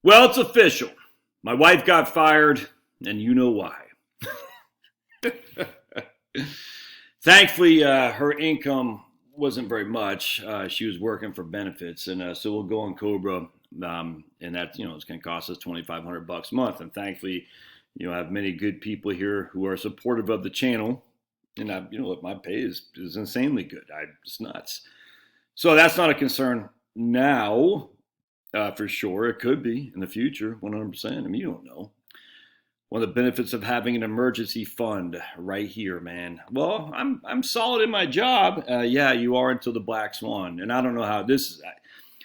Well, it's official. My wife got fired, and you know why. Thankfully, her income wasn't very much. She was working for benefits, and so we'll go on Cobra, and that it's going to cost us $2,500 a month. And thankfully, I have many good people here who are supportive of the channel, and look, my pay is insanely good. It's nuts. So that's not a concern now. For sure, it could be in the future, 100%. I mean, you don't know. One of the benefits of having an emergency fund right here, man. Well, I'm solid in my job. Yeah, you are until the black swan, and I don't know how this is.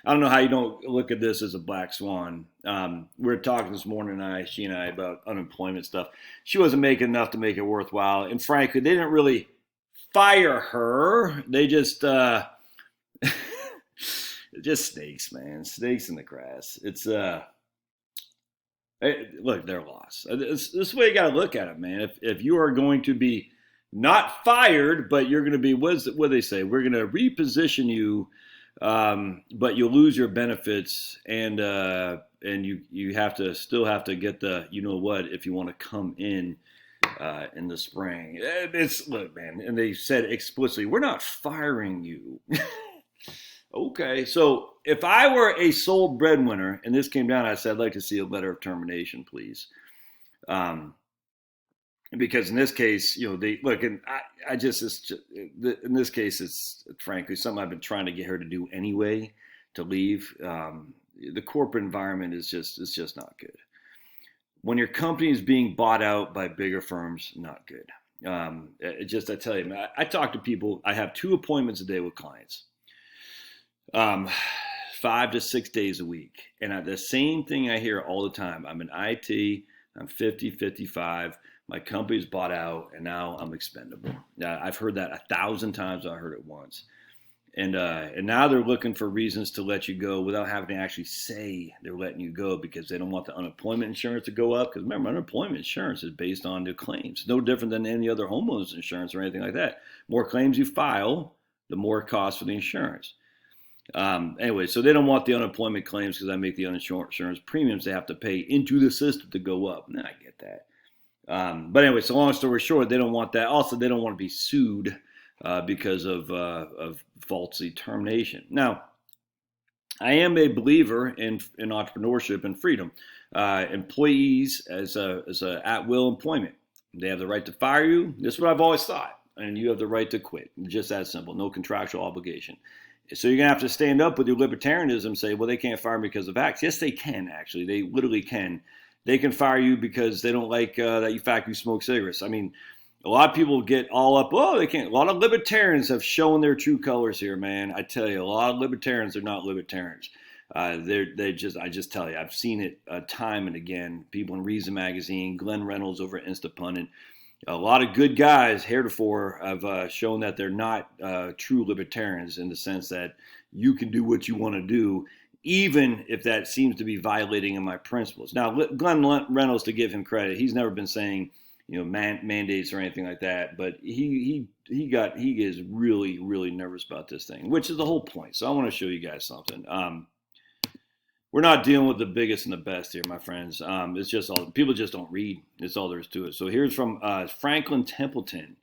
I don't know how you don't look at this as a black swan. We were talking this morning, she and I, about unemployment stuff. She wasn't making enough to make it worthwhile, and frankly, they didn't really fire her. They just just snakes, man. Snakes in the grass. It's look, they're lost. This is the way you got to look at it, man. If you are going to be not fired, but you're going to be, what do they say? We're going to reposition you, but you'll lose your benefits, and you still have to get the what if you want to come in the spring. Look, man, and they said explicitly, we're not firing you. Okay, so if I were a sole breadwinner and this came down, I said, I'd like to see a letter of termination, please. Because in this case, they look, and in this case, it's frankly something I've been trying to get her to do anyway, to leave. The corporate environment is just not good. When your company is being bought out by bigger firms, not good. I tell you, man, I talk to people. I have 2 appointments a day with clients. 5 to 6 days a week. And the same thing I hear all the time. I'm in IT, I'm 50, 55, my company's bought out, and now I'm expendable. I've heard that 1,000 times. I heard it once. And now they're looking for reasons to let you go without having to actually say they're letting you go, because they don't want the unemployment insurance to go up. Because remember, unemployment insurance is based on the claims. No different than any other homeowners insurance or anything like that. More claims you file, the more it costs for the insurance. Anyway, so they don't want the unemployment claims because I make the insurance premiums they have to pay into the system to go up. And I get that. But anyway, so long story short, they don't want that. Also, they don't want to be sued because of falsely termination. Now, I am a believer in entrepreneurship and freedom. Employees as a at-will employment, they have the right to fire you. This is what I've always thought. And you have the right to quit. Just that simple. No contractual obligation. So you're going to have to stand up with your libertarianism and say, well, they can't fire me because of X. Yes, they can, actually. They literally can. They can fire you because they don't like that you smoke cigarettes. I mean, a lot of people get all up, oh, they can't. A lot of libertarians have shown their true colors here, man. I tell you, a lot of libertarians are not libertarians. I just tell you, I've seen it time and again. People in Reason Magazine, Glenn Reynolds over at Instapundit. A lot of good guys heretofore have shown that they're not true libertarians, in the sense that you can do what you want to do, even if that seems to be violating of my principles. Now, Glenn Reynolds, to give him credit, he's never been saying mandates or anything like that, but he is really, really nervous about this thing, which is the whole point. So I want to show you guys something. We're not dealing with the biggest and the best here, my friends. It's just people just don't read. That's all there is to it. So here's from Franklin Templeton.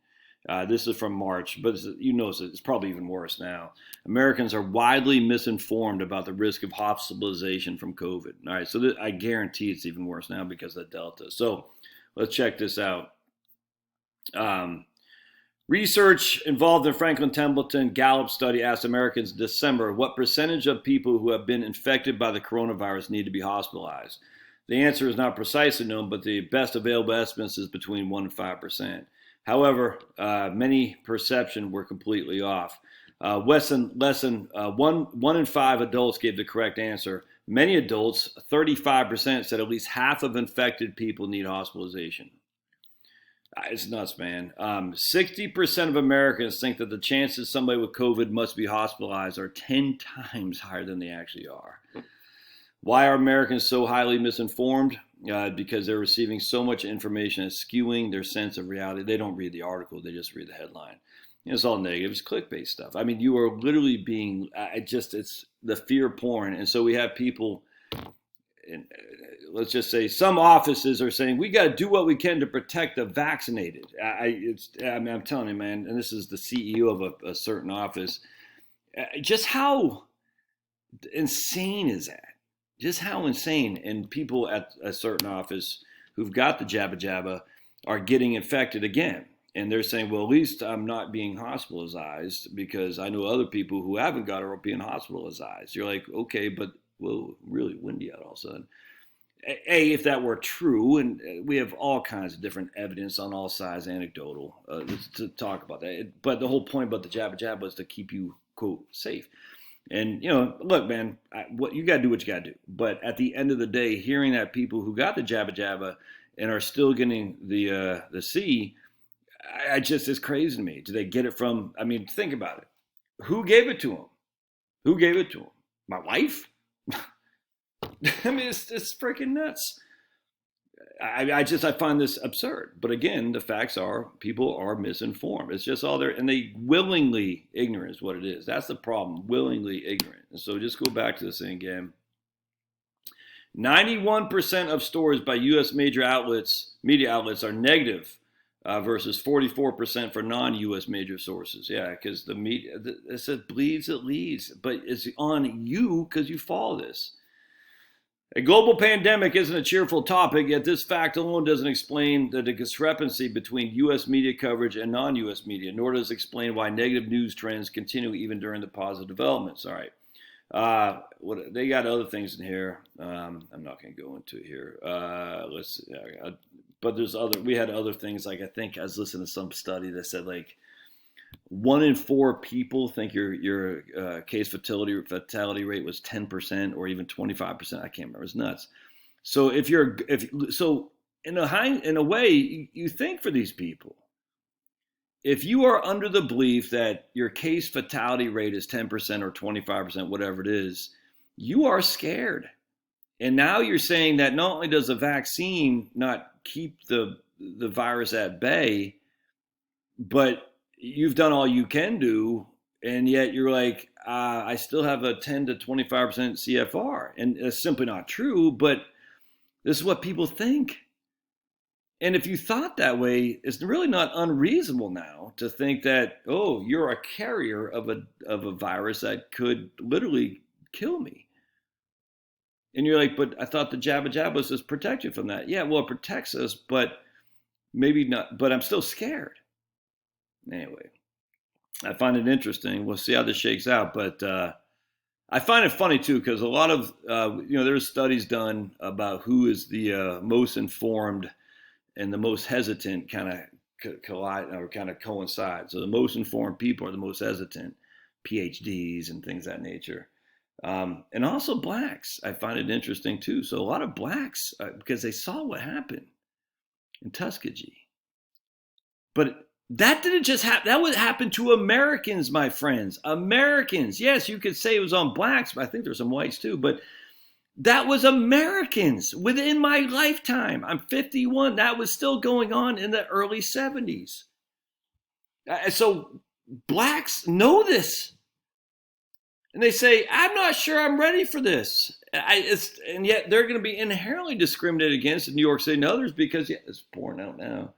This is from March, but it's probably even worse now. Americans are widely misinformed about the risk of hospitalization from COVID. All right, so I guarantee it's even worse now because of the Delta. So let's check this out. Research involved in Franklin Templeton Gallup study asked Americans in December what percentage of people who have been infected by the coronavirus need to be hospitalized. The answer is not precisely known, but the best available estimates is between 1% and 5%. However, many perceptions were completely off. Less than 1 in 5 adults gave the correct answer. Many adults, 35%, said at least half of infected people need hospitalization. It's nuts, man. 60% of Americans think that the chances somebody with COVID must be hospitalized are 10 times higher than they actually are. Why are Americans so highly misinformed? Because they're receiving so much information that's skewing their sense of reality. They don't read the article. They just read the headline. It's all negative. It's clickbait stuff. I mean, you are literally being, it's the fear porn. And so we have people, let's just say some offices are saying we got to do what we can to protect the vaccinated. I'm telling you, man, and this is the CEO of a certain office. Just how insane is that? Just how insane. And people at a certain office who've got the jabba are getting infected again. And they're saying, well, at least I'm not being hospitalized because I know other people who haven't got it are being hospitalized. You're like, okay, but well, really windy out all of a sudden. If that were true, and we have all kinds of different evidence on all sides, anecdotal, to talk about that. But the whole point about the jabba is to keep you, quote, safe. And, look, man, what you got to do what you got to do. But at the end of the day, hearing that people who got the jabba and are still getting the C, it's crazy to me. Do they get it from, think about it. Who gave it to them? Who gave it to them? My wife? It's freaking nuts. I find this absurd. But again, the facts are people are misinformed. It's just all there, and they willingly ignorant is what it is. That's the problem, willingly ignorant. And so just go back to this thing again. 91% of stores by U.S. major media outlets are negative versus 44% for non-U.S. major sources. Yeah, because the media, it says bleeds, it leads. But it's on you because you follow this. A global pandemic isn't a cheerful topic, yet this fact alone doesn't explain the discrepancy between U.S. media coverage and non-U.S. media, nor does it explain why negative news trends continue even during the positive developments. All right. They got other things in here. I'm not going to go into it here. But we had other things, like I think I was listening to some study that said like 1 in 4 people think your case fatality rate was 10% or even 25%. I can't remember. It's nuts. So in a way, you think for these people, if you are under the belief that your case fatality rate is 10% or 25%, whatever it is, you are scared. And now you're saying that not only does the vaccine not keep the virus at bay, but you've done all you can do, and yet you're like, I still have a 10 to 25% CFR. And it's simply not true, but this is what people think. And if you thought that way, it's really not unreasonable now to think that, oh, you're a carrier of a virus that could literally kill me. And you're like, but I thought the jabba was just protected from that. Yeah, well, it protects us, but maybe not. But I'm still scared. Anyway, I find it interesting. We'll see how this shakes out. But I find it funny, too, because a lot of, there's studies done about who is the most informed and the most hesitant kind of coincide. So the most informed people are the most hesitant, PhDs and things of that nature. And also blacks. I find it interesting, too. So a lot of blacks, because they saw what happened in Tuskegee. But that didn't just happen. That would happen to Americans, my friends. Americans. Yes, you could say it was on blacks, but I think there's some whites too. But that was Americans within my lifetime. I'm 51. That was still going on in the early 70s. So blacks know this. And they say, I'm not sure I'm ready for this. And yet they're going to be inherently discriminated against in New York City and others because, it's pouring out now.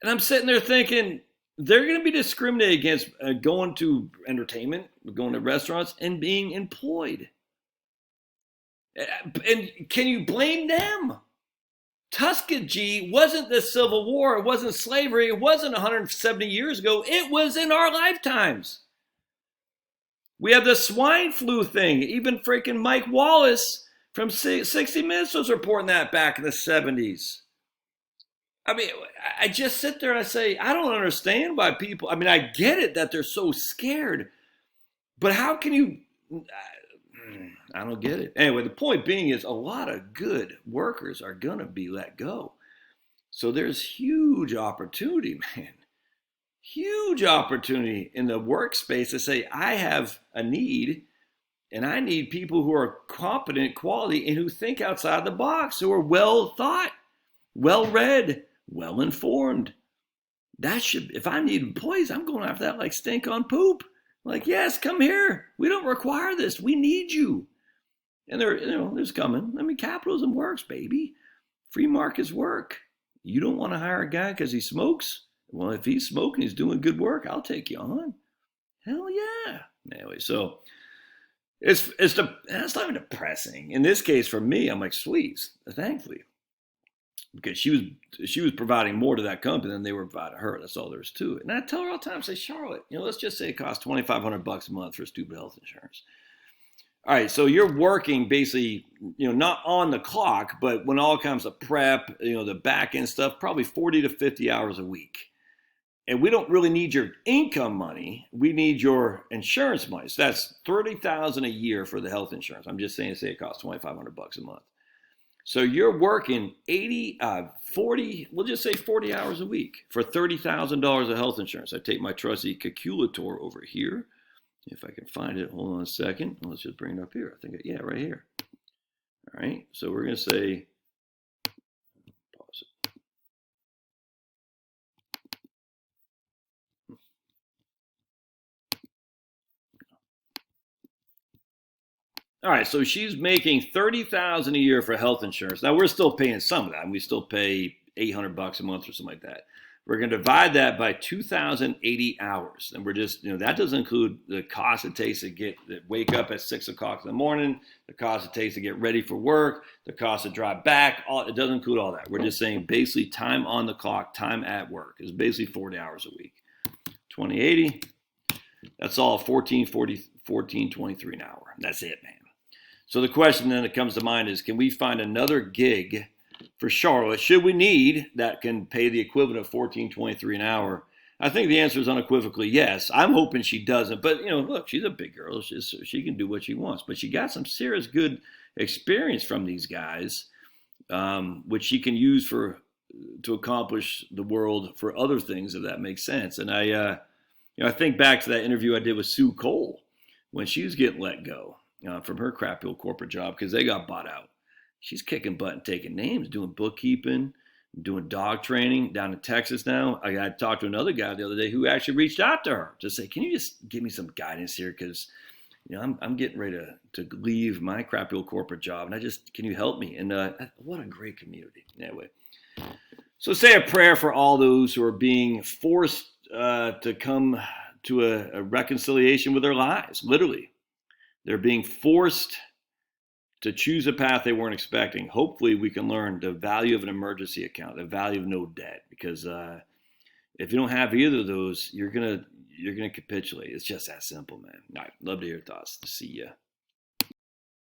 And I'm sitting there thinking, they're going to be discriminated against going to entertainment, going to restaurants, and being employed. And can you blame them? Tuskegee wasn't the Civil War. It wasn't slavery. It wasn't 170 years ago. It was in our lifetimes. We have the swine flu thing. Even freaking Mike Wallace from 60 Minutes was reporting that back in the 70s. I just sit there and I say, I don't understand why people, I get it that they're so scared, but how can you, I don't get it. Anyway, the point being is a lot of good workers are going to be let go. So there's huge opportunity, man. Huge opportunity in the workspace to say, I have a need and I need people who are competent, quality, and who think outside the box, who are well thought, well read, well informed. That should, if I need employees, I'm going after that like stink on poop. Like, yes, come here. We don't require this. We need you. And there's coming. I mean, capitalism works, baby. Free markets work. You don't want to hire a guy because he smokes? Well, if he's smoking, he's doing good work, I'll take you on. Hell yeah. Anyway, so that's not even depressing. In this case, for me, I'm like, sweet, thankfully, because she was providing more to that company than they were providing her. That's all there is to it. And I tell her all the time, I say, Charlotte, let's just say it costs $2,500 a month for stupid health insurance. All right, so you're working basically, not on the clock, but when all comes to prep, the back end stuff, probably 40 to 50 hours a week. And we don't really need your income money. We need your insurance money. So that's $30,000 a year for the health insurance. I'm just saying, say it costs $2,500 a month. So you're working 40, we'll just say 40 hours a week for $30,000 of health insurance. I take my trusty calculator over here. If I can find it, hold on a second. Let's just bring it up here. I think, yeah, right here. All right, so we're going to say, pause it. All right, so she's making $30,000 a year for health insurance. Now we're still paying some of that, and we still pay $800 a month or something like that. We're going to divide that by 2,080 hours, and we're just, that doesn't include the cost it takes to wake up at 6 o'clock in the morning, the cost it takes to get ready for work, the cost to drive back. It doesn't include all that. We're just saying basically time on the clock, time at work is basically 40 hours a week. 2080, that's all 14.23 an hour. That's it, man. So the question then that comes to mind is, can we find another gig for Charlotte? Should we need that can pay the equivalent of $14.23 an hour? I think the answer is unequivocally yes. I'm hoping she doesn't, but look, she's a big girl. She can do what she wants, but she got some serious good experience from these guys, which she can use to accomplish the world for other things, if that makes sense. And I think back to that interview I did with Sue Cole when she was getting let go from her crappy old corporate job because they got bought out. She's kicking butt and taking names, doing bookkeeping, doing dog training down in Texas now. I talked to another guy the other day who actually reached out to her to say, can you just give me some guidance here? Because, I'm getting ready to leave my crappy old corporate job. And can you help me? And what a great community. Anyway, so say a prayer for all those who are being forced to come to a reconciliation with their lives, literally. They're being forced to choose a path they weren't expecting. Hopefully we can learn the value of an emergency account, the value of no debt, because if you don't have either of those, you're gonna capitulate. It's just that simple, man. All right, love to hear your thoughts. See ya.